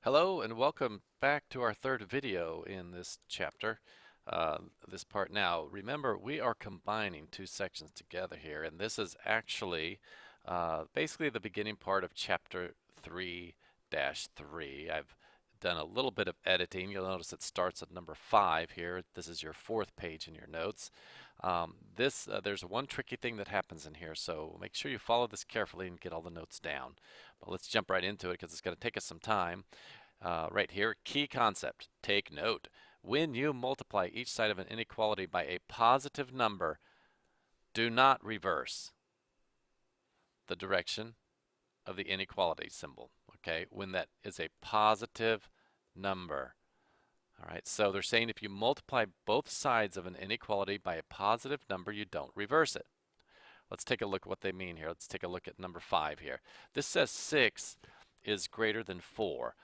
Hello and welcome back to our third video in this chapter, this part now. Remember, we are combining two sections together here, and this is actually basically the beginning part of chapter 3-3. I've done a little bit of editing. You'll notice it starts at number 5 here. This is your fourth page in your notes. There's one tricky thing that happens in here, so make sure you follow this carefully and get all the notes down. But let's jump right into it because it's going to take us some time. Right here, key concept. Take note. When you multiply each side of an inequality by a positive number, do not reverse the direction of the inequality symbol. Okay, when that is a positive number. All right, so they're saying if you multiply both sides of an inequality by a positive number, you don't reverse it. Let's take a look at what they mean here. Let's take a look at number 5 here. This says 6 is greater than 4.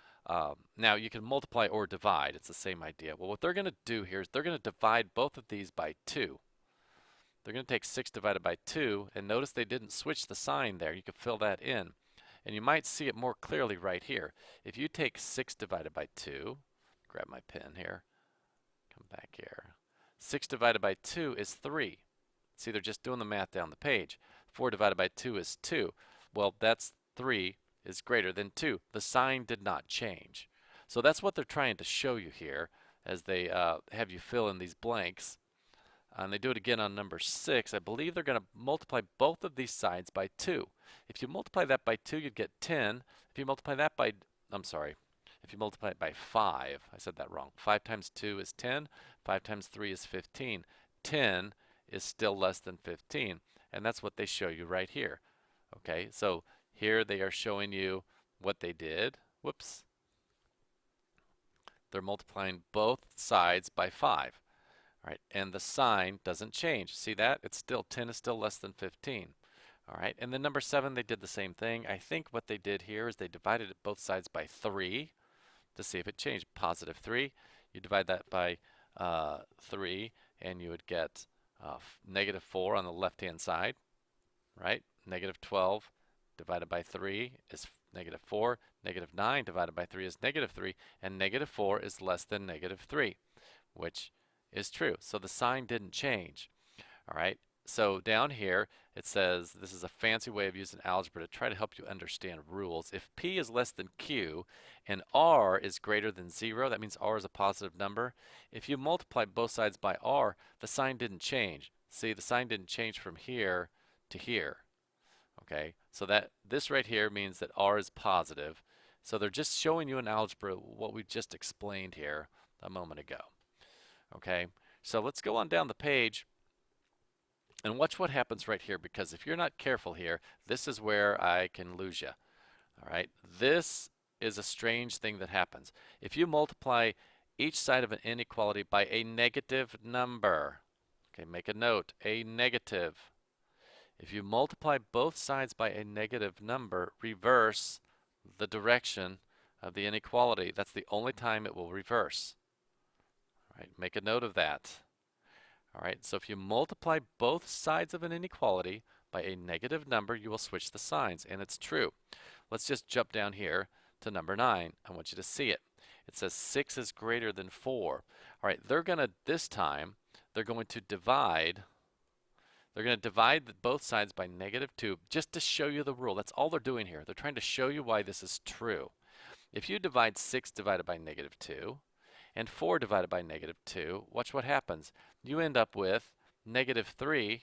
Now you can multiply or divide. It's the same idea. Well, what they're going to do here is they're going to divide both of these by 2. They're going to take 6 divided by 2, and notice they didn't switch the sign there. You can fill that in. And you might see it more clearly right here. If you take 6 divided by 2, grab my pen here, come back here. 6 divided by 2 is 3. See, they're just doing the math down the page. 4 divided by 2 is 2. Well, that's 3 is greater than 2. The sign did not change. So that's what they're trying to show you here as they have you fill in these blanks. And they do it again on number 6. I believe they're going to multiply both of these sides by 2. If you multiply that by 2, you'd get 10. If you multiply that by, if you multiply it by 5, I said that wrong. 5 times 2 is 10. 5 times 3 is 15. 10 is still less than 15. And that's what they show you right here. Okay, so here they are showing you what they did. Whoops. They're multiplying both sides by 5. All right, and the sign doesn't change. See that? It's still 10 is still less than 15. All right, and then number 7, they did the same thing. I think what they did here is they divided both sides by 3 to see if it changed. Positive 3. You divide that by 3, and you would get negative 4 on the left-hand side, right? Negative 12 divided by 3 is negative 4. Negative 9 divided by 3 is negative 3. And negative 4 is less than negative 3, which is true. So the sign didn't change. All right. So down here it says, this is a fancy way of using algebra to try to help you understand rules. If P is less than Q and R is greater than 0, that means R is a positive number. If you multiply both sides by R, the sign didn't change. See, the sign didn't change from here to here. Okay, so that this right here means that R is positive. So they're just showing you in algebra what we just explained here a moment ago. Okay, so let's go on down the page and watch what happens right here, because if you're not careful here, this is where I can lose you. All right, this is a strange thing that happens. If you multiply each side of an inequality by a negative number, okay, make a note, a negative. If you multiply both sides by a negative number, reverse the direction of the inequality. That's the only time it will reverse. All right, make a note of that. All right, so if you multiply both sides of an inequality by a negative number, you will switch the signs, and it's true. Let's just jump down here to number 9. I want you to see it. It says 6 is greater than 4. All right, this time, they're going to divide both sides by negative 2 just to show you the rule. That's all they're doing here. They're trying to show you why this is true. If you divide 6 divided by negative 2 and 4 divided by negative 2, watch what happens. You end up with negative 3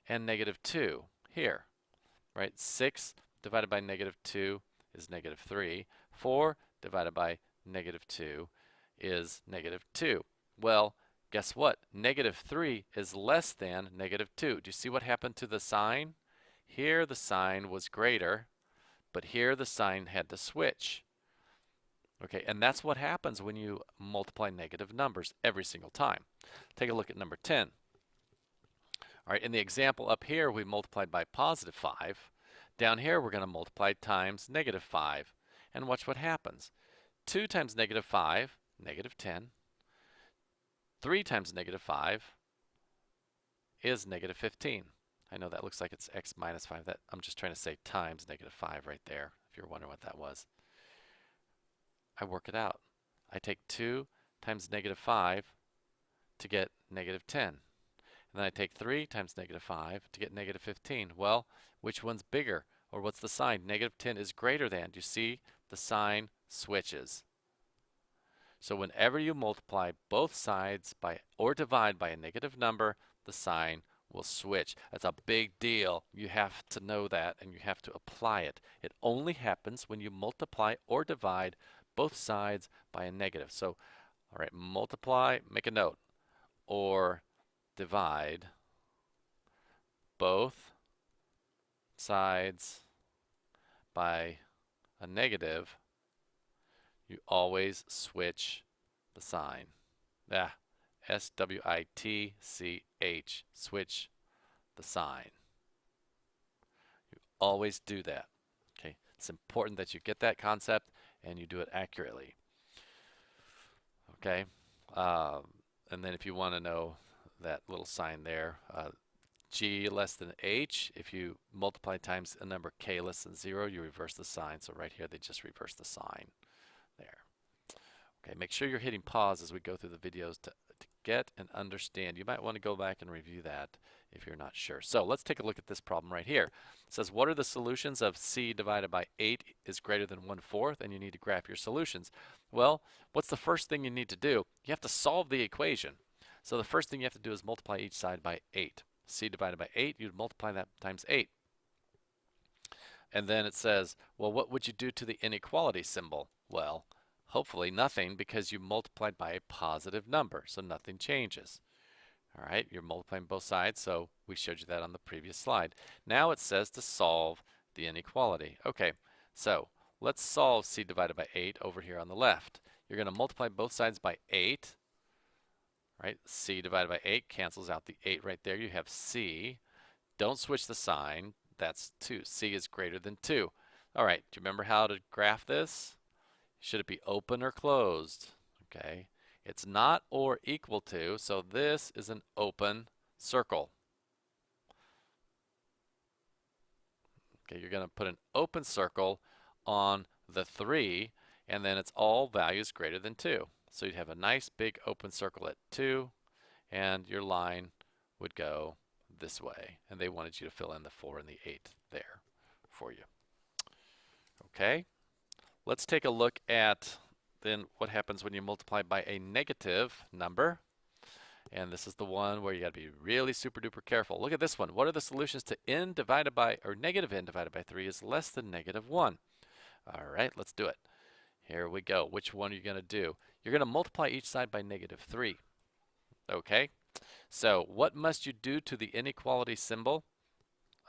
and negative 2 here, right? 6 divided by negative 2 is negative 3. 4 divided by negative 2 is negative 2. Well, guess what? Negative 3 is less than negative 2. Do you see what happened to the sign? Here the sign was greater, but here the sign had to switch. Okay, and that's what happens when you multiply negative numbers every single time. Take a look at number 10. All right, in the example up here, we multiplied by positive 5. Down here, we're going to multiply times negative 5. And watch what happens. 2 times negative 5, negative 10. 3 times negative 5 is negative 15. I know that looks like it's x minus 5. I'm just trying to say times negative 5 right there, if you're wondering what that was. I work it out. I take 2 times negative 5 to get negative 10. And then I take 3 times negative 5 to get negative 15. Well, which one's bigger? Or what's the sign? Negative 10 is greater than. Do you see? The sign switches. So whenever you multiply both sides by or divide by a negative number, the sign will switch. That's a big deal. You have to know that and you have to apply it. It only happens when you multiply or divide both sides by a negative. So, all right, multiply, make a note, or divide both sides by a negative, you always switch the sign. S-W-I-T-C-H, switch the sign. You always do that. Okay, it's important that you get that concept and you do it accurately. Okay, and then if you want to know that little sign there, G less than H, if you multiply times a number K less than 0, you reverse the sign. So right here, they just reverse the sign there. Okay, make sure you're hitting pause as we go through the videos to get and understand. You might want to go back and review that if you're not sure. So let's take a look at this problem right here. It says, what are the solutions of C divided by 8 is greater than 1/4? And you need to graph your solutions. Well, what's the first thing you need to do? You have to solve the equation. So the first thing you have to do is multiply each side by 8. C divided by 8, you'd multiply that times 8. And then it says, well, what would you do to the inequality symbol? Well, hopefully nothing, because you multiplied by a positive number, so nothing changes. All right, you're multiplying both sides, so we showed you that on the previous slide. Now it says to solve the inequality. Okay, so let's solve C divided by 8 over here on the left. You're going to multiply both sides by 8. Right, C divided by 8 cancels out the 8 right there. You have C. Don't switch the sign. That's 2. C is greater than 2. All right, do you remember how to graph this? Should it be open or closed? Okay, it's not or equal to, so this is an open circle. Okay, you're going to put an open circle on the 3, and then it's all values greater than 2. So you'd have a nice big open circle at 2, and your line would go this way. And they wanted you to fill in the 4 and the 8 there for you. Okay, let's take a look at then what happens when you multiply by a negative number. And this is the one where you got to be really super duper careful. Look at this one. What are the solutions to n divided by, or negative n divided by 3 is less than negative 1? All right, let's do it. Here we go. Which one are you going to do? You're going to multiply each side by negative 3. Okay, so what must you do to the inequality symbol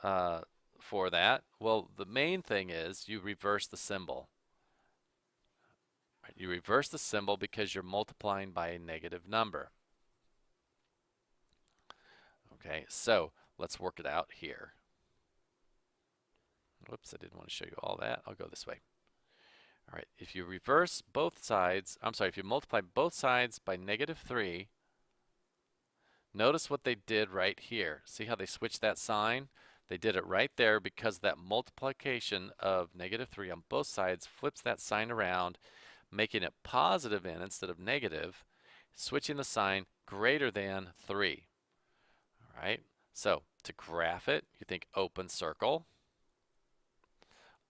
for that? Well, the main thing is you reverse the symbol. Right, you reverse the symbol because you're multiplying by a negative number. Okay, so let's work it out here. Whoops, I didn't want to show you all that. I'll go this way. All right, if you reverse both sides, if you multiply both sides by negative 3, notice what they did right here. See how they switched that sign? They did it right there because that multiplication of negative 3 on both sides flips that sign around, making it positive n instead of negative, switching the sign greater than 3. All right, so to graph it, you think open circle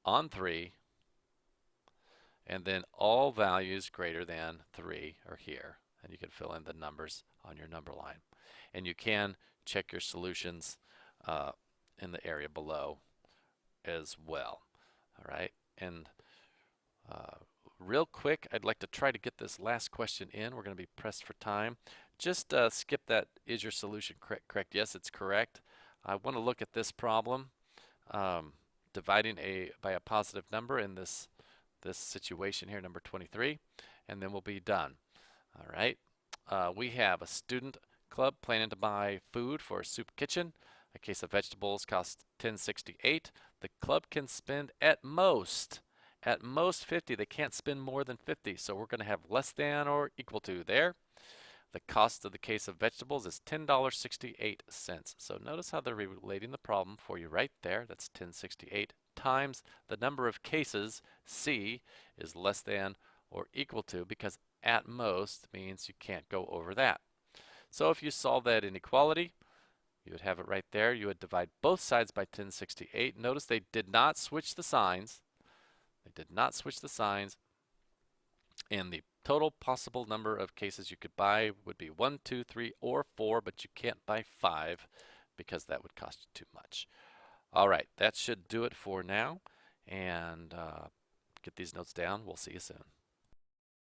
on 3, and then all values greater than 3 are here. And you can fill in the numbers on your number line. And you can check your solutions in the area below as well. All right, and real quick, I'd like to try to get this last question in. We're going to be pressed for time. Just skip that, is your solution correct? Yes, it's correct. I want to look at this problem, dividing by a positive number in this situation here, number 23, and then we'll be done. All right, we have a student club planning to buy food for a soup kitchen. A case of vegetables costs $10.68. The club can spend at most 50. They can't spend more than 50, so we're going to have less than or equal to there. The cost of the case of vegetables is $10.68. So notice how they're relating the problem for you right there. That's $10.68 times the number of cases, C, is less than or equal to, because at most means you can't go over that. So if you solve that inequality, you would have it right there. You would divide both sides by 1068. Notice they did not switch the signs. They did not switch the signs. And the total possible number of cases you could buy would be 1, 2, 3, or 4, but you can't buy 5 because that would cost you too much. All right, that should do it for now. And get these notes down. We'll see you soon.